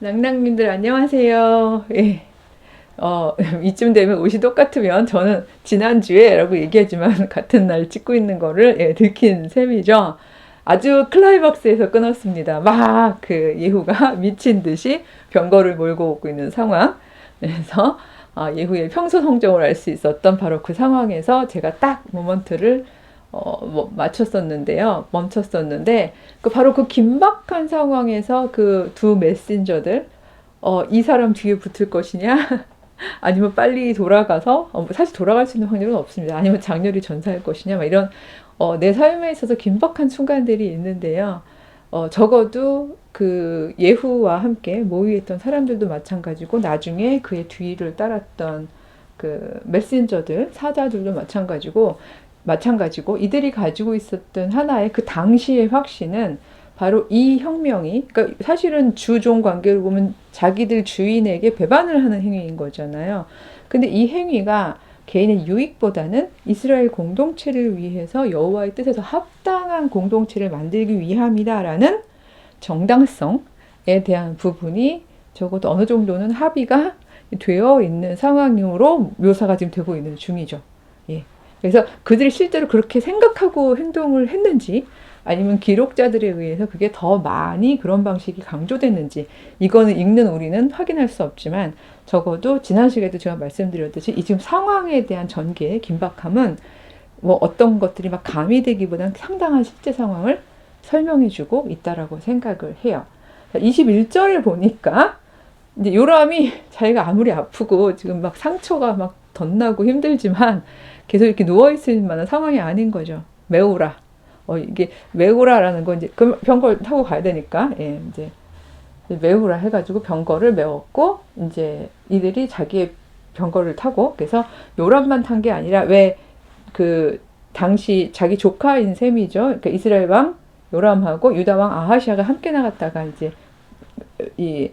낭낭님들 안녕하세요. 예. 이쯤 되면 옷이 똑같으면 저는 지난주에 라고 얘기하지만 같은 날 찍고 있는 거를 들킨 셈이죠. 아주 클라이막스에서 끊었습니다. 막 그 예후가 미친 듯이 병거를 몰고 오고 있는 상황. 그래서 예후의 평소 성정을 알 수 있었던 바로 그 상황에서 제가 딱 모먼트를 맞췄었는데요. 멈췄었는데, 바로 그 긴박한 상황에서 그 두 메신저들, 이 사람 뒤에 붙을 것이냐? 아니면 빨리 돌아가서, 사실 돌아갈 수 있는 확률은 없습니다. 아니면 장렬히 전사할 것이냐? 막 이런, 내 삶에 있어서 긴박한 순간들이 있는데요. 적어도 그 예후와 함께 모의했던 사람들도 마찬가지고, 나중에 그의 뒤를 따랐던 그 메신저들, 사자들도 마찬가지고 이들이 가지고 있었던 하나의 그 당시의 확신은 바로 이 혁명이, 그러니까 사실은 주종 관계를 보면 자기들 주인에게 배반을 하는 행위인 거잖아요. 근데 이 행위가 개인의 유익보다는 이스라엘 공동체를 위해서 여호와의 뜻에서 합당한 공동체를 만들기 위함이다라는 정당성에 대한 부분이 적어도 어느 정도는 합의가 되어 있는 상황으로 묘사가 지금 되고 있는 중이죠. 예. 그래서 그들이 실제로 그렇게 생각하고 행동을 했는지, 아니면 기록자들에 의해서 그게 더 많이 그런 방식이 강조됐는지, 이거는 읽는 우리는 확인할 수 없지만, 적어도 지난 시간에도 제가 말씀드렸듯이 이 지금 상황에 대한 전개의 긴박함은 어떤 것들이 막 가미되기보다는 상당한 실제 상황을 설명해주고 있다라고 생각을 해요. 21절에 보니까 이제 요람이 자기가 아무리 아프고 지금 막 상처가 막 덧나고 힘들지만 계속 이렇게 누워있을 만한 상황이 아닌 거죠. 메우라. 이게 메우라라는 건 이제 그 병거를 타고 가야 되니까, 이제 메우라 해가지고 병거를 메웠고, 이제 이들이 자기의 병거를 타고, 그래서 요람만 탄 게 아니라 왜 그 당시 자기 조카인 셈이죠. 그러니까 이스라엘 왕 요람하고 유다 왕 아하시아가 함께 나갔다가 이제 이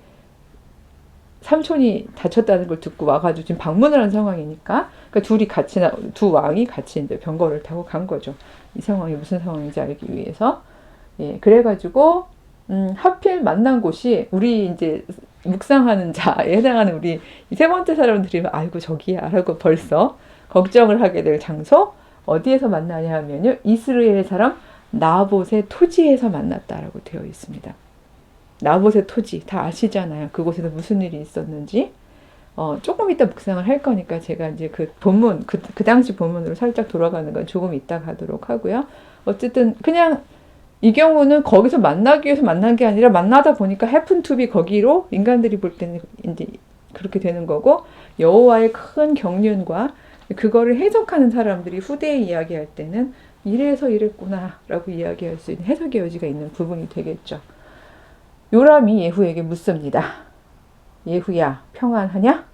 삼촌이 다쳤다는 걸 듣고 와가지고 지금 방문을 한 상황이니까, 그러니까 두 왕이 같이 이제 병거를 타고 간 거죠. 이 상황이 무슨 상황인지 알기 위해서. 그래가지고, 하필 만난 곳이 우리 이제 묵상하는 자에 해당하는 우리 세 번째 사람들이 아이고 저기야 라고 벌써 걱정을 하게 될 장소, 어디에서 만나냐 하면요, 이스라엘 사람 나봇의 토지에서 만났다라고 되어 있습니다. 나봇의 토지 다 아시잖아요. 그곳에서 무슨 일이 있었는지. 조금 이따 묵상을 할 거니까 제가 이제 그 본문, 그 당시 본문으로 살짝 돌아가는 건 조금 이따 가도록 하고요. 어쨌든 그냥 이 경우는 거기서 만나기 위해서 만난 게 아니라 만나다 보니까 happen to be 거기로 인간들이 볼 때는 이제 그렇게 되는 거고, 여호와의 큰 경륜과 그거를 해석하는 사람들이 후대에 이야기할 때는 이래서 이랬구나 라고 이야기할 수 있는 해석의 여지가 있는 부분이 되겠죠. 요람이 예후에게 묻습니다. 예후야, 평안하냐?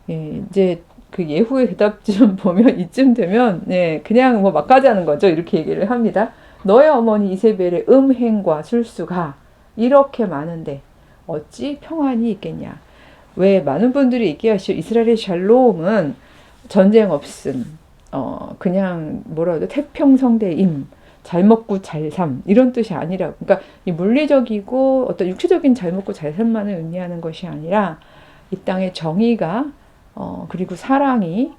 이제 그 예후의 대답 좀 보면 이쯤 되면 그냥 막 가자는 거죠. 이렇게 얘기를 합니다. 너의 어머니 이세벨의 음행과 술수가 이렇게 많은데 어찌 평안이 있겠냐? 왜 많은 분들이 얘기하시죠. 이스라엘의 샬롬은 전쟁 없음, 그냥 뭐라 해도 태평성대임, 잘 먹고 잘 삶, 이런 뜻이 아니라, 그러니까 이 물리적이고 어떤 육체적인 잘 먹고 잘 삶만을 의미하는 것이 아니라 이 땅의 정의가, 그리고 사랑이,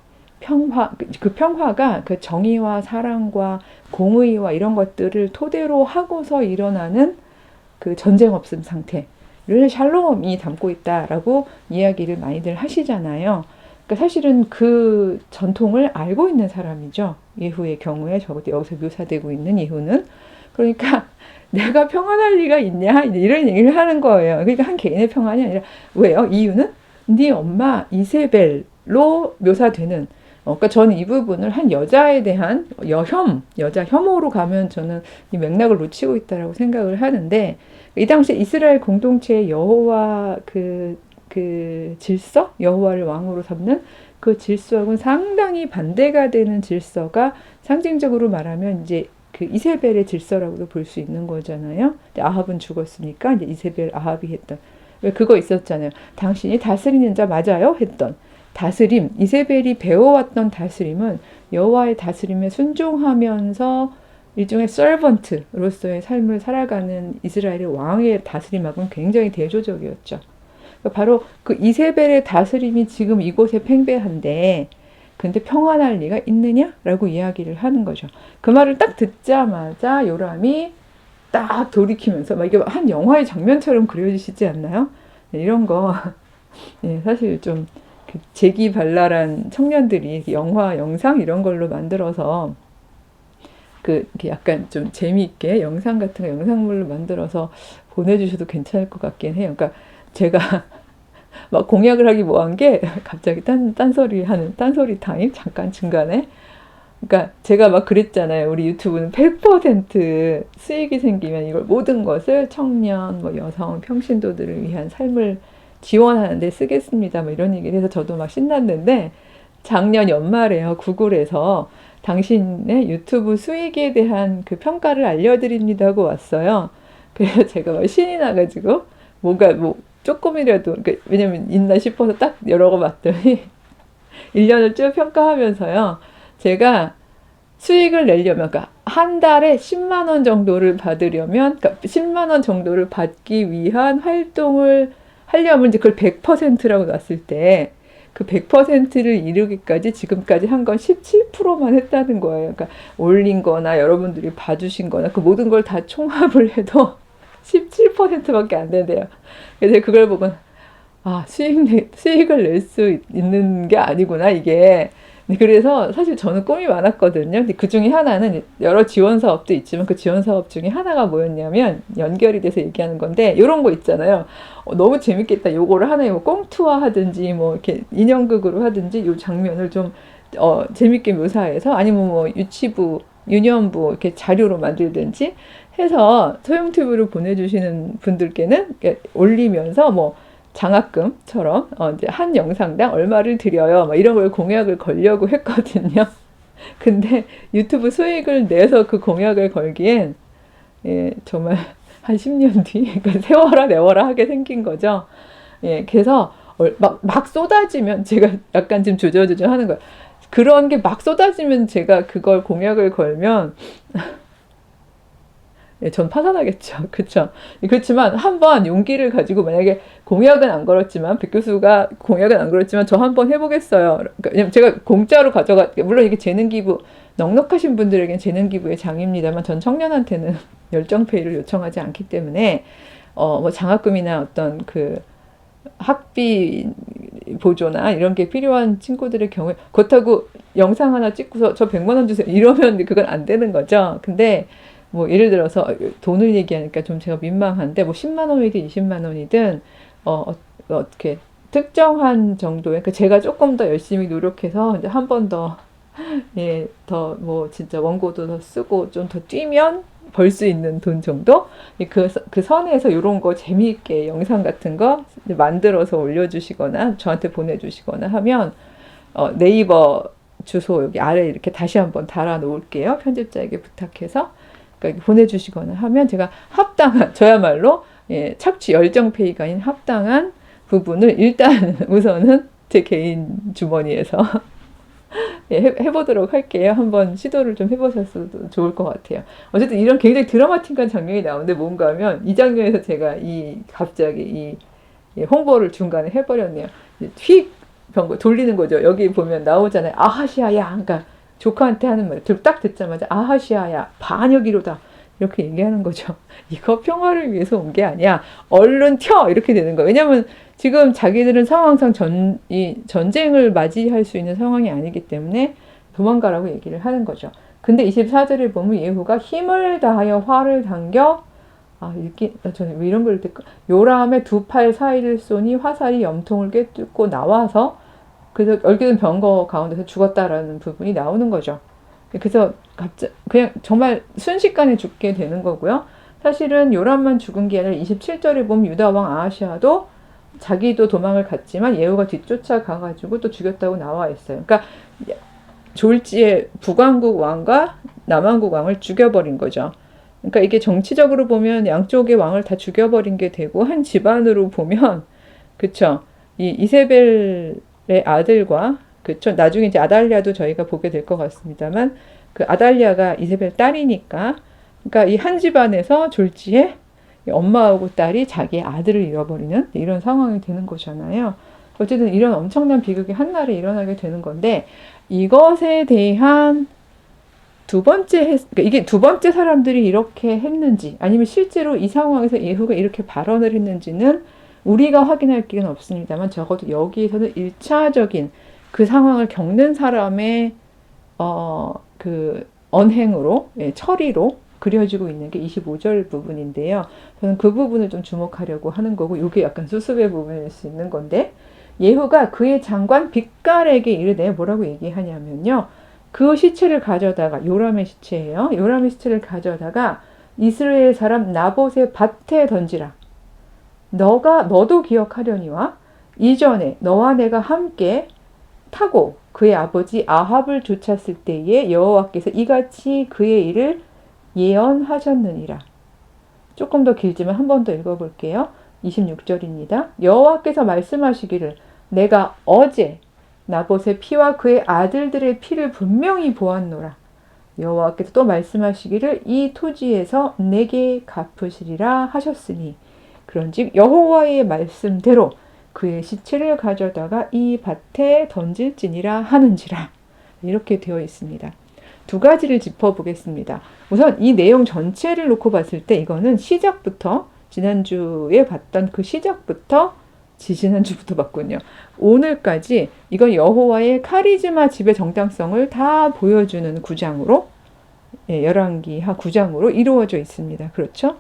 그 평화가 그 정의와 사랑과 공의와 이런 것들을 토대로 하고서 일어나는 그 전쟁 없음 상태를 샬롬이 담고 있다라고 이야기를 많이들 하시잖아요. 그러니까 사실은 그 전통을 알고 있는 사람이죠. 예후의 경우에 적어도 여기서 묘사되고 있는 예후는. 그러니까 내가 평안할 리가 있냐 이런 얘기를 하는 거예요. 그러니까 한 개인의 평안이 아니라, 왜요? 이유는 네 엄마 이세벨로 묘사되는, 그러니까 저는 이 부분을 한 여자에 대한 여자 혐오로 가면 저는 이 맥락을 놓치고 있다라고 생각을 하는데, 이 당시 이스라엘 공동체의 여호와 그 질서, 여호와를 왕으로 삼는 그 질서하고는 상당히 반대가 되는 질서가 상징적으로 말하면 이제 그 이세벨의 질서라고도 볼 수 있는 거잖아요. 아합은 죽었으니까 이제 이세벨 아합이 했던, 왜 그거 있었잖아요. 당신이 다스리는 자 맞아요? 했던 다스림, 이세벨이 배워왔던 다스림은 여호와의 다스림에 순종하면서 일종의 서번트로서의 삶을 살아가는 이스라엘의 왕의 다스림하고는 굉장히 대조적이었죠. 바로 그 이세벨의 다스림이 지금 이곳에 팽배한데 근데 평안할 리가 있느냐라고 이야기를 하는 거죠. 그 말을 딱 듣자마자 요람이 딱 돌이키면서 막 이게 한 영화의 장면처럼 그려지시지 않나요? 네, 이런 거 네, 사실 좀 재기발랄한 청년들이 영화, 영상 이런 걸로 만들어서 이렇게 약간 좀 재미있게 영상 같은 거 영상물로 만들어서 보내주셔도 괜찮을 것 같긴 해요. 그러니까 제가 막 공약을 하기 뭐한 게 갑자기 딴소리 타임 잠깐 중간에 그러니까 제가 막 그랬잖아요. 우리 유튜브는 100% 수익이 생기면 이걸 모든 것을 청년, 뭐 여성, 평신도들을 위한 삶을 지원하는 데 쓰겠습니다. 뭐 이런 얘기를 해서 저도 막 신났는데 작년 연말에요. 구글에서 당신의 유튜브 수익에 대한 그 평가를 알려드립니다 하고 왔어요. 그래서 제가 막 신이 나가지고 뭔가 뭐 조금이라도 그러니까 왜냐면 있나 싶어서 딱 열어봤더니 1년을 쭉 평가하면서요. 제가 수익을 내려면 그러니까 한 달에 10만 원 정도를 받으려면 그러니까 10만 원 정도를 받기 위한 활동을 하려면 이제 그걸 100%라고 놨을 때 그 100%를 이루기까지 지금까지 한 건 17%만 했다는 거예요. 그러니까 올린 거나 여러분들이 봐주신 거나 그 모든 걸 다 총합을 해도 17%밖에 안 된대요. 그래서 그걸 보고 아, 수익을 낼 수 있는 게 아니구나, 이게. 그래서 사실 저는 꿈이 많았거든요. 근데 그 중에 하나는 여러 지원 사업도 있지만 그 지원 사업 중에 하나가 뭐였냐면 연결이 돼서 얘기하는 건데 이런 거 있잖아요. 너무 재밌겠다. 요거를 하나의 뭐 꽁투화 하든지 뭐 이렇게 인형극으로 하든지 요 장면을 좀 재밌게 묘사해서 아니면 뭐 유년부 이렇게 자료로 만들든지 해서 소형튜브를 보내주시는 분들께는 올리면서 뭐 장학금처럼 이제 한 영상당 얼마를 드려요. 막 이런 걸 공약을 걸려고 했거든요. 근데 유튜브 수익을 내서 그 공약을 걸기엔 예, 정말 한 10년 뒤 그러니까 세워라 내워라 하게 생긴 거죠. 예, 그래서 막 쏟아지면 제가 약간 지금 주저주저 하는 거예요. 그런 게 막 쏟아지면 제가 그걸 공약을 걸면 예, 전 파산하겠죠. 그렇죠. 그렇지만 한번 용기를 가지고 만약에 공약은 안 걸었지만 백 교수가 공약은 안 걸었지만 저 한번 해보겠어요. 그러니까 제가 공짜로 물론 이게 재능 기부 넉넉하신 분들에게는 재능 기부의 장입니다만 전 청년한테는 열정페이를 요청하지 않기 때문에 뭐 장학금이나 어떤 그 학비 보조나 이런 게 필요한 친구들의 경우에 그렇다고 영상 하나 찍고서 저 100만 원 주세요 이러면 그건 안 되는 거죠. 근데 뭐 예를 들어서 돈을 얘기하니까 좀 제가 민망한데 뭐 10만 원이든 20만 원이든 어떻게 특정한 정도의 그러니까 제가 조금 더 열심히 노력해서 이제 한 번 더 예, 더 뭐 진짜 원고도 더 쓰고 좀 더 뛰면 벌 수 있는 돈 정도? 그 선에서 이런 거 재미있게 영상 같은 거 만들어서 올려주시거나 저한테 보내주시거나 하면 네이버 주소 여기 아래 이렇게 다시 한번 달아 놓을게요. 편집자에게 부탁해서. 그러니까 보내주시거나 하면 제가 합당한 저야말로 예, 착취 열정페이가 아닌 합당한 부분을 일단 우선은 제 개인 주머니에서 예, 해보도록 할게요. 한번 시도를 좀 해보셨어도 좋을 것 같아요. 어쨌든 이런 굉장히 드라마틱한 장면이 나오는데 뭔가 하면 이 장면에서 제가 갑자기 이 홍보를 중간에 해버렸네요. 휙 병거 돌리는 거죠. 여기 보면 나오잖아요. 아하시아야. 그러니까 조카한테 하는 말 딱 듣자마자 아하시아야 반역이로다 이렇게 얘기하는 거죠. 이거 평화를 위해서 온 게 아니야. 얼른 튀어 이렇게 되는 거예요. 왜냐하면 지금 자기들은 상황상 전쟁을 맞이할 수 있는 상황이 아니기 때문에 도망가라고 얘기를 하는 거죠. 근데 24절을 보면 예후가 힘을 다하여 활을 당겨 저는 왜 이런 걸 요람의 두 팔 사이를 쏘니 화살이 염통을 꿰뚫고 나와서 그래서 얼기든 병거 가운데서 죽었다라는 부분이 나오는 거죠. 그래서 그냥 정말 순식간에 죽게 되는 거고요. 사실은 요람만 죽은 게 아니라 27절에 보면 유다 왕 아하시아도 자기도 도망을 갔지만 예후가 뒤쫓아 가가지고 또 죽였다고 나와 있어요. 그러니까 졸지에 북왕국 왕과 남왕국 왕을 죽여버린 거죠. 그러니까 이게 정치적으로 보면 양쪽의 왕을 다 죽여버린 게 되고 한 집안으로 보면 그쵸 이 이세벨의 아들과 그쵸 나중에 이제 아달랴도 저희가 보게 될 것 같습니다만 그 아달랴가 이세벨 딸이니까, 그러니까 이 한 집안에서 졸지에 엄마하고 딸이 자기의 아들을 잃어버리는 이런 상황이 되는 거잖아요. 어쨌든 이런 엄청난 비극이 한날에 일어나게 되는 건데, 이것에 대한 그러니까 이게 두 번째 사람들이 이렇게 했는지, 아니면 실제로 이 상황에서 예후가 이렇게 발언을 했는지는 우리가 확인할 길은 없습니다만, 적어도 여기에서는 1차적인 그 상황을 겪는 사람의 그 언행으로, 처리로 그려지고 있는 게 25절 부분인데요. 저는 그 부분을 좀 주목하려고 하는 거고, 이게 약간 수습의 부분일 수 있는 건데, 예후가 그의 장관 빅갈에게 이르되 뭐라고 얘기하냐면요. 그 시체를 가져다가, 요람의 시체예요. 요람의 시체를 가져다가 이스라엘 사람 나봇의 밭에 던지라. 너도 기억하려니와 이전에 너와 내가 함께 타고 그의 아버지 아합을 쫓았을 때에 여호와께서 이같이 그의 일을 예언하셨느니라. 조금 더 길지만 한 번 더 읽어볼게요. 26절입니다. 여호와께서 말씀하시기를 내가 어제 나봇의 피와 그의 아들들의 피를 분명히 보았노라. 여호와께서 또 말씀하시기를 이 토지에서 내게 갚으시리라 하셨으니 그런즉 여호와의 말씀대로 그의 시체를 가져다가 이 밭에 던질지니라 하는지라. 이렇게 되어 있습니다. 두 가지를 짚어보겠습니다. 우선 이 내용 전체를 놓고 봤을 때 이거는 시작부터, 지난주에 봤던 그 시작부터, 지지난주부터 봤군요. 오늘까지 이건 여호와의 카리즈마 지배 정당성을 다 보여주는 구장으로, 열왕기하 9장으로 이루어져 있습니다. 그렇죠?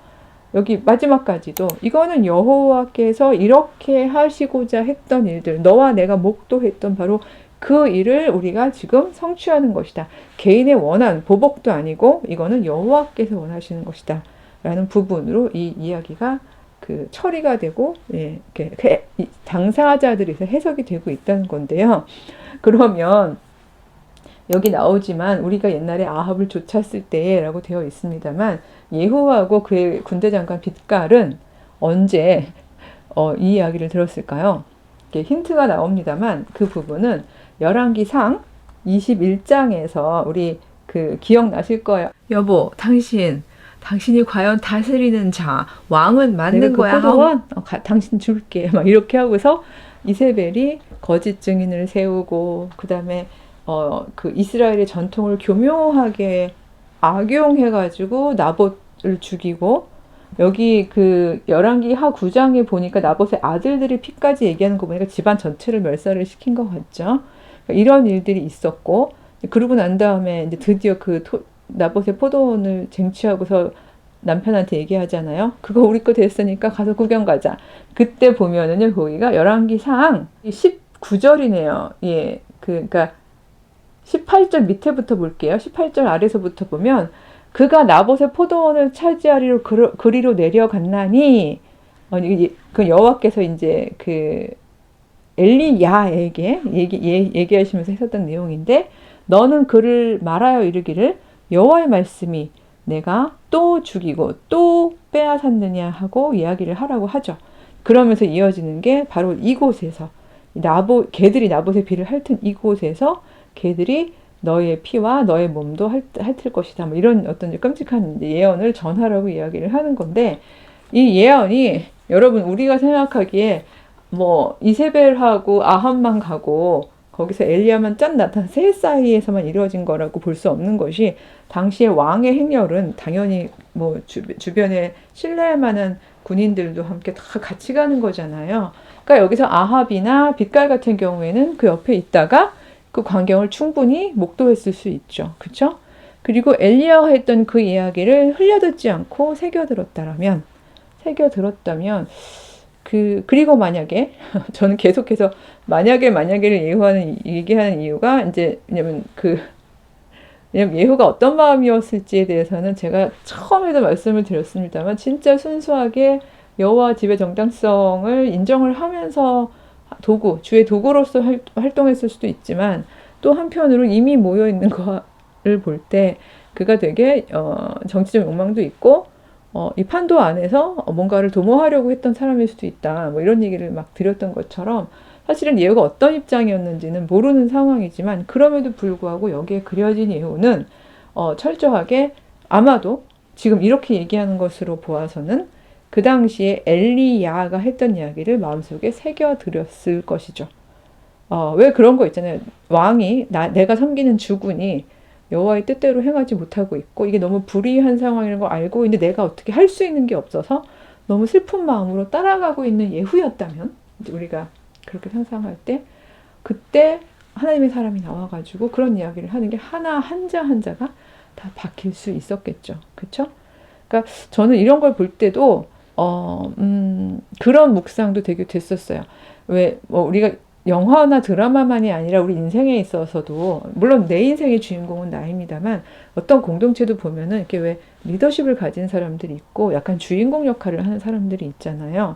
여기 마지막까지도 이거는 여호와께서 이렇게 하시고자 했던 일들, 너와 내가 목도했던 바로 그 일을 우리가 지금 성취하는 것이다. 개인의 원한, 보복도 아니고 이거는 여호와께서 원하시는 것이다. 라는 부분으로 이 이야기가 그 처리가 되고, 당사자들에서 해석이 되고 있다는 건데요. 그러면 여기 나오지만 우리가 옛날에 아합을 쫓았을 때라고 되어 있습니다만, 예후하고 그의 군대 장관 빗갈은 언제 이 이야기를 들었을까요? 힌트가 나옵니다만 그 부분은 열왕기상 21장에서 우리 그 기억나실 거예요. 여보, 당신이 과연 다스리는 자, 왕은 맞는 거야? 포도원? 당신 줄게. 막 이렇게 하고서 이세벨이 거짓 증인을 세우고, 그 다음에 그 이스라엘의 전통을 교묘하게 악용해가지고 나봇을 죽이고, 여기 그 열왕기하 9장에 보니까 나봇의 아들들의 피까지 얘기하는 거 보니까 집안 전체를 멸살을 시킨 것 같죠. 그러니까 이런 일들이 있었고, 그러고 난 다음에 이제 드디어 나봇의 포도원을 쟁취하고서 남편한테 얘기하잖아요. 그거 우리 거 됐으니까 가서 구경 가자. 그때 보면은요, 거기가 열왕기상 19절이네요. 예, 그러니까 18절 밑에부터 볼게요. 18절 아래서부터 보면 그가 나봇의 포도원을 차지하리로 그리로 내려갔나니, 그 여호와께서 이제 그 엘리야에게 얘기하시면서 했었던 내용인데, 너는 그를 말하여 이르기를 여호와의 말씀이 내가 또 죽이고 또 빼앗았느냐 하고 이야기를 하라고 하죠. 그러면서 이어지는 게 바로 이곳에서 개들이 나봇의 피를 핥은 이곳에서 개들이 너의 피와 너의 몸도 핥을 것이다. 뭐 이런 어떤 끔찍한 예언을 전하라고 이야기를 하는 건데, 이 예언이 여러분 우리가 생각하기에 뭐 이세벨하고 아합만 가고 거기서 엘리야만 짠 나타난 새 사이에서만 이루어진 거라고 볼 수 없는 것이, 당시의 왕의 행렬은 당연히 뭐 주변에 신뢰할 만한 군인들도 함께 다 같이 가는 거잖아요. 그러니까 여기서 아합이나 빗갈 같은 경우에는 그 옆에 있다가 그 광경을 충분히 목도했을 수 있죠. 그렇죠? 그리고 엘리야가 했던 그 이야기를 흘려듣지 않고 새겨들었다면, 그리고 만약에 저는 계속해서 만약에를 얘기하는 이유가 이제 왜냐면 예후가 어떤 마음이었을지에 대해서는 제가 처음에도 말씀을 드렸습니다만, 진짜 순수하게 여호와 집의 정당성을 인정을 하면서 주의 도구로서 활동했을 수도 있지만, 또 한편으로 이미 모여 있는 거를 볼 때 그가 되게 정치적 욕망도 있고, 이 판도 안에서 뭔가를 도모하려고 했던 사람일 수도 있다. 뭐 이런 얘기를 막 드렸던 것처럼, 사실은 예후가 어떤 입장이었는지는 모르는 상황이지만, 그럼에도 불구하고 여기에 그려진 예후는 철저하게 아마도 지금 이렇게 얘기하는 것으로 보아서는 그 당시에 엘리야가 했던 이야기를 마음속에 새겨들였을 것이죠. 왜 그런 거 있잖아요. 왕이 내가 섬기는 주군이 여호와의 뜻대로 행하지 못하고 있고 이게 너무 불의한 상황이라는 걸 알고 있는데 내가 어떻게 할 수 있는 게 없어서 너무 슬픈 마음으로 따라가고 있는 예후였다면 이제 우리가 그렇게 상상할 때 그때 하나님의 사람이 나와가지고 그런 이야기를 하는 게 하나 한자 한자가 다 박힐 수 있었겠죠. 그렇죠? 그러니까 저는 이런 걸 볼 때도 그런 묵상도 되게 됐었어요. 왜 뭐 우리가 영화나 드라마만이 아니라 우리 인생에 있어서도 물론 내 인생의 주인공은 나입니다만 어떤 공동체도 보면은 이렇게 왜 리더십을 가진 사람들이 있고 약간 주인공 역할을 하는 사람들이 있잖아요.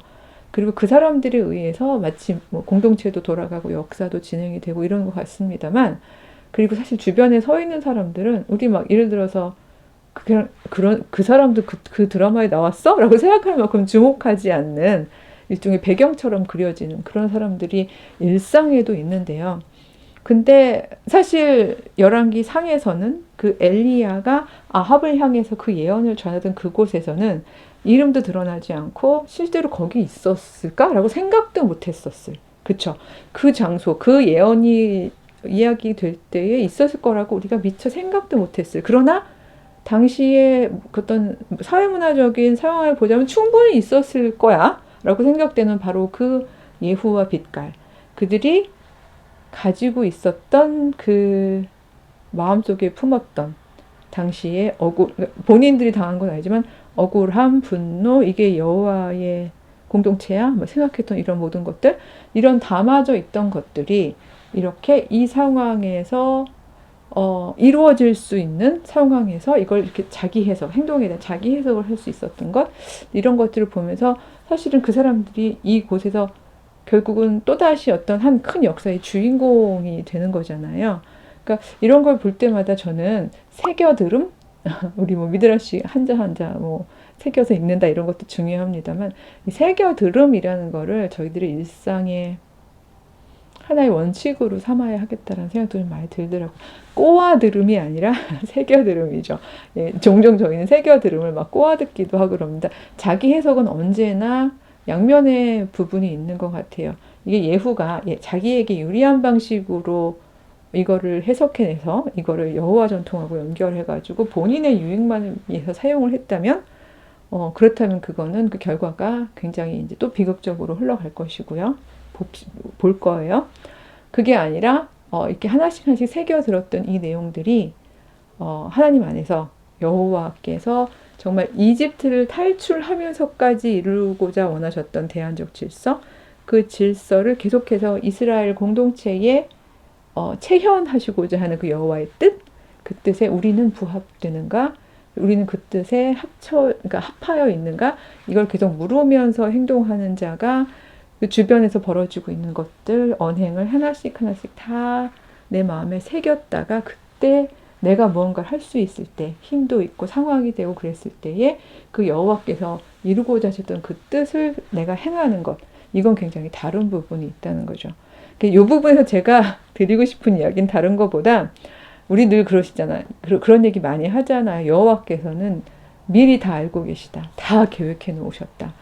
그리고 그 사람들에 의해서 마치 뭐 공동체도 돌아가고 역사도 진행이 되고 이런 것 같습니다만 그리고 사실 주변에 서 있는 사람들은 우리 막 예를 들어서 그 사람도 그 드라마에 나왔어? 라고 생각할 만큼 주목하지 않는 일종의 배경처럼 그려지는 그런 사람들이 일상에도 있는데요. 근데 사실 열왕기 상에서는 그 엘리야가 아합을 향해서 그 예언을 전하던 그곳에서는 이름도 드러나지 않고 실제로 거기 있었을까라고 생각도 못했었을. 그쵸? 그 장소, 그 예언이 이야기 될 때에 있었을 거라고 우리가 미처 생각도 못했을. 그러나 당시에 어떤 사회문화적인 상황을 보자면 충분히 있었을 거야 라고 생각되는 바로 그 예후와 빛깔, 그들이 가지고 있었던 그 마음속에 품었던 당시에 본인들이 당한 건 아니지만 억울함, 분노, 이게 여호와의 공동체야? 뭐 생각했던 이런 모든 것들, 이런 담아져 있던 것들이 이렇게 이 상황에서 이루어질 수 있는 상황에서 이걸 이렇게 자기 해석, 행동에 대한 자기 해석을 할 수 있었던 것, 이런 것들을 보면서 사실은 그 사람들이 이곳에서 결국은 또다시 어떤 한 큰 역사의 주인공이 되는 거잖아요. 그러니까 이런 걸 볼 때마다 저는 새겨들음? 우리 뭐 미드라시 한자 한자 뭐 새겨서 읽는다 이런 것도 중요합니다만 이 새겨들음이라는 거를 저희들의 일상에 하나의 원칙으로 삼아야 하겠다라는 생각도 좀 많이 들더라고요. 꼬아들음이 아니라 새겨들음이죠. 예, 종종 저희는 새겨들음을 막 꼬아듣기도 하고 그럽니다. 자기 해석은 언제나 양면의 부분이 있는 것 같아요. 이게 예후가 자기에게 유리한 방식으로 이거를 해석해내서 이거를 여호와 전통하고 연결해가지고 본인의 유익만을 위해서 사용을 했다면 그렇다면 그거는 그 결과가 굉장히 이제 또 비극적으로 흘러갈 것이고요. 볼 거예요. 그게 아니라 이렇게 하나씩 하나씩 새겨 들었던 이 내용들이 하나님 안에서 여호와께서 정말 이집트를 탈출하면서까지 이루고자 원하셨던 대안적 질서, 그 질서를 계속해서 이스라엘 공동체에 체현하시고자 하는 그 여호와의 뜻, 그 뜻에 우리는 부합되는가, 우리는 그 뜻에 그러니까 합하여 있는가, 이걸 계속 물으면서 행동하는 자가 그 주변에서 벌어지고 있는 것들, 언행을 하나씩 하나씩 다 내 마음에 새겼다가 그때 내가 무언가를 할 수 있을 때, 힘도 있고 상황이 되고 그랬을 때에 그 여호와께서 이루고자 하셨던 그 뜻을 내가 행하는 것, 이건 굉장히 다른 부분이 있다는 거죠. 이 부분에서 제가 드리고 싶은 이야기는 다른 것보다 우리 늘 그러시잖아요. 그런 얘기 많이 하잖아요. 여호와께서는 미리 다 알고 계시다. 다 계획해 놓으셨다.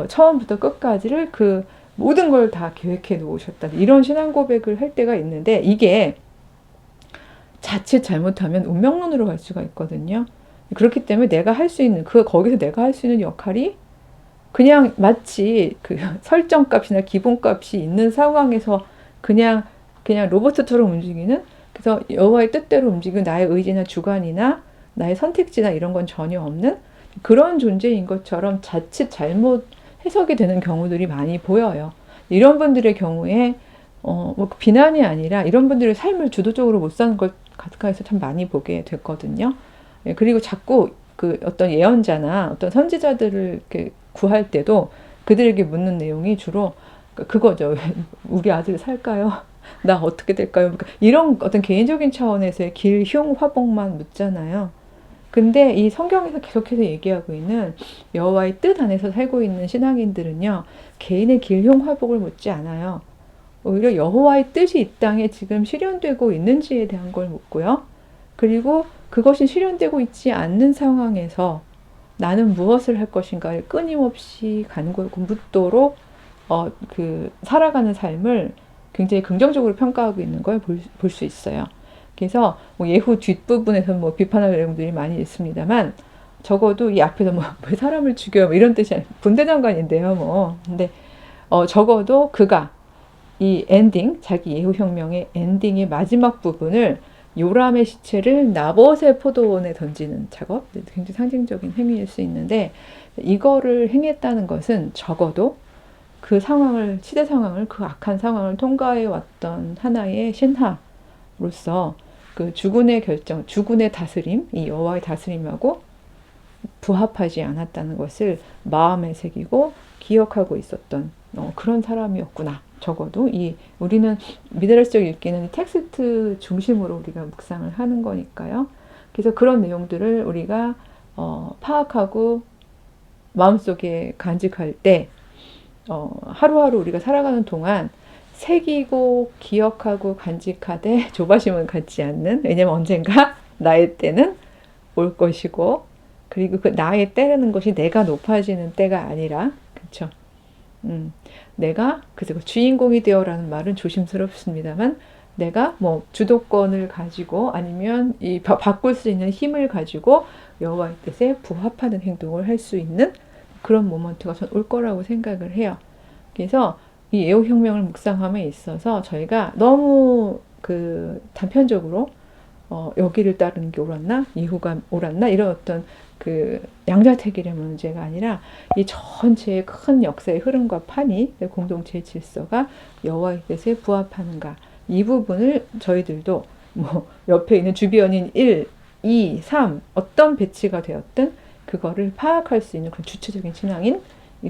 처음부터 끝까지를 그 모든 걸 다 계획해 놓으셨다. 이런 신앙 고백을 할 때가 있는데 이게 자칫 잘못하면 운명론으로 갈 수가 있거든요. 그렇기 때문에 내가 할 수 있는 거기서 내가 할 수 있는 역할이 그냥 마치 그 설정값이나 기본값이 있는 상황에서 그냥 로봇처럼 움직이는, 그래서 여호와의 뜻대로 움직이는 나의 의지나 주관이나 나의 선택지나 이런 건 전혀 없는 그런 존재인 것처럼 자칫 잘못 해석이 되는 경우들이 많이 보여요. 이런 분들의 경우에 뭐 비난이 아니라 이런 분들의 삶을 주도적으로 못 사는 걸 가까이서 참 많이 보게 됐거든요. 예, 그리고 자꾸 그 어떤 예언자나 어떤 선지자들을 이렇게 구할 때도 그들에게 묻는 내용이 주로 그거죠. 우리 아들 살까요? 나 어떻게 될까요? 그러니까 이런 어떤 개인적인 차원에서의 길, 흉, 화복만 묻잖아요. 근데 이 성경에서 계속해서 얘기하고 있는 여호와의 뜻 안에서 살고 있는 신앙인들은요, 개인의 길, 흉, 화복을 묻지 않아요. 오히려 여호와의 뜻이 이 땅에 지금 실현되고 있는지에 대한 걸 묻고요. 그리고 그것이 실현되고 있지 않는 상황에서 나는 무엇을 할 것인가를 끊임없이 간구하고 묻도록 살아가는 삶을 굉장히 긍정적으로 평가하고 있는 걸 볼 수 있어요. 그래서 뭐 예후 뒷부분에서 뭐 비판할 내용들이 많이 있습니다만 적어도 이 앞에서 뭐 왜 사람을 죽여요? 뭐 이런 뜻이 아니라 군대장관인데요, 뭐. 근데 적어도 그가 이 엔딩, 자기 예후혁명의 엔딩의 마지막 부분을 요람의 시체를 나봇의 포도원에 던지는 작업, 굉장히 상징적인 행위일 수 있는데 이거를 행했다는 것은 적어도 그 상황을, 시대 상황을, 그 악한 상황을 통과해 왔던 하나의 신하로서 그 주군의 결정, 주군의 다스림, 이 여호와의 다스림하고 부합하지 않았다는 것을 마음에 새기고 기억하고 있었던 그런 사람이었구나. 적어도 우리는 미드레스적 읽기는 텍스트 중심으로 우리가 묵상을 하는 거니까요. 그래서 그런 내용들을 우리가 파악하고 마음속에 간직할 때 하루하루 우리가 살아가는 동안 새기고 기억하고 간직하되 조바심은 갖지 않는, 왜냐면 언젠가 나의 때는 올 것이고, 그리고 그 나의 때라는 것이 내가 높아지는 때가 아니라, 그렇죠? 내가 그래서 주인공이 되어라는 말은 조심스럽습니다만 내가 뭐 주도권을 가지고 아니면 바꿀 수 있는 힘을 가지고 여호와의 뜻에 부합하는 행동을 할 수 있는 그런 모먼트가 전 올 거라고 생각을 해요. 그래서 이 예후혁명을 묵상함에 있어서 저희가 너무 단편적으로 여기를 따르는 게 옳았나? 예후가 옳았나? 이런 어떤 양자택일의 문제가 아니라 이 전체의 큰 역사의 흐름과 판이 공동체의 질서가 여호와의 뜻에 부합하는가, 이 부분을 저희들도 뭐 옆에 있는 주변인 1, 2, 3 어떤 배치가 되었든 그거를 파악할 수 있는 그런 주체적인 신앙인이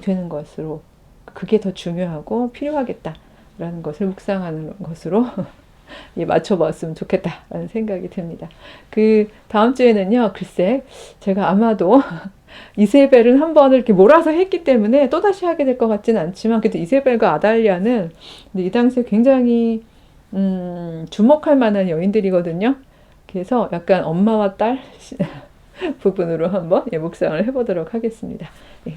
되는 것으로, 그게 더 중요하고 필요하겠다라는 것을 묵상하는 것으로 맞춰봤으면 좋겠다라는 생각이 듭니다. 다음 주에는요, 글쎄, 제가 아마도 이세벨은 한 번을 이렇게 몰아서 했기 때문에 또다시 하게 될 것 같지는 않지만, 그래도 이세벨과 아달리아는 이 당시에 굉장히, 주목할 만한 여인들이거든요. 그래서 약간 엄마와 딸 부분으로 한번 묵상을 해보도록 하겠습니다. 네.